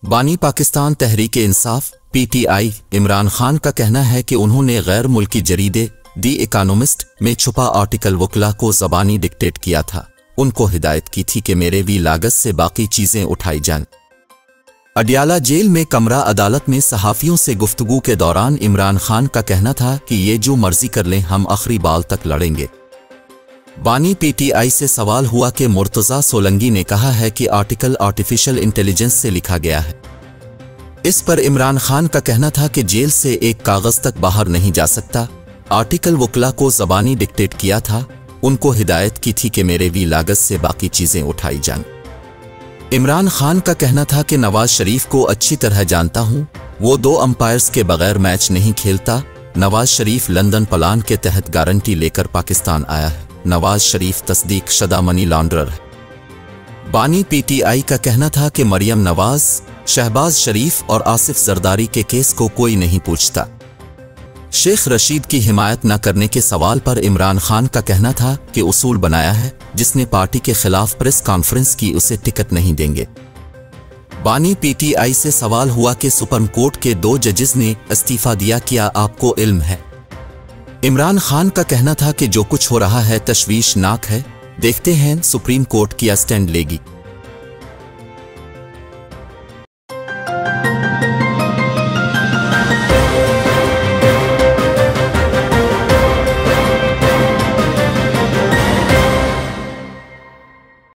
बानी पाकिस्तान तहरीक-ए-इंसाफ (PTI) इमरान खान का कहना है कि उन्होंने गैर मुल्की जरीदे दी इकोनॉमिस्ट में छुपा आर्टिकल वकला को ज़बानी डिक्टेट किया था। उनको हिदायत की थी कि मेरे भी लागत से बाकी चीज़ें उठाई जाएं। अडियाला जेल में कमरा अदालत में सहाफ़ियों से गुफ्तगू के दौरान इमरान खान का कहना था कि ये जो मर्जी कर लें, हम आखिरी बाल तक लड़ेंगे। बानी PTI से सवाल हुआ कि मुर्तज़ा सोलंकी ने कहा है कि आर्टिकल आर्टिफिशियल इंटेलिजेंस से लिखा गया है। इस पर इमरान खान का कहना था कि जेल से एक कागज़ तक बाहर नहीं जा सकता। आर्टिकल वकला को ज़बानी डिक्टेट किया था। उनको हिदायत की थी कि मेरे भी लागत से बाकी चीज़ें उठाई जाएं। इमरान खान का कहना था कि नवाज शरीफ को अच्छी तरह जानता हूँ, वो 2 अंपायर्स के बगैर मैच नहीं खेलता। नवाज शरीफ लंदन प्लान के तहत गारंटी लेकर पाकिस्तान आया है। नवाज शरीफ तस्दीक शुदा मनी लॉन्ड्रर है। बानी PTI का कहना था कि मरियम नवाज, शहबाज शरीफ और आसिफ जरदारी के केस को कोई नहीं पूछता। शेख रशीद की हिमायत न करने के सवाल पर इमरान खान का कहना था कि उसूल बनाया है, जिसने पार्टी के खिलाफ प्रेस कॉन्फ्रेंस की उसे टिकट नहीं देंगे। बानी PTI से सवाल हुआ कि सुप्रीम कोर्ट के 2 जजेस ने इस्तीफा दिया, क्या आपको इल्म है? इमरान खान का कहना था कि जो कुछ हो रहा है तशवीशनाक है, देखते हैं सुप्रीम कोर्ट क्या स्टैंड लेगी।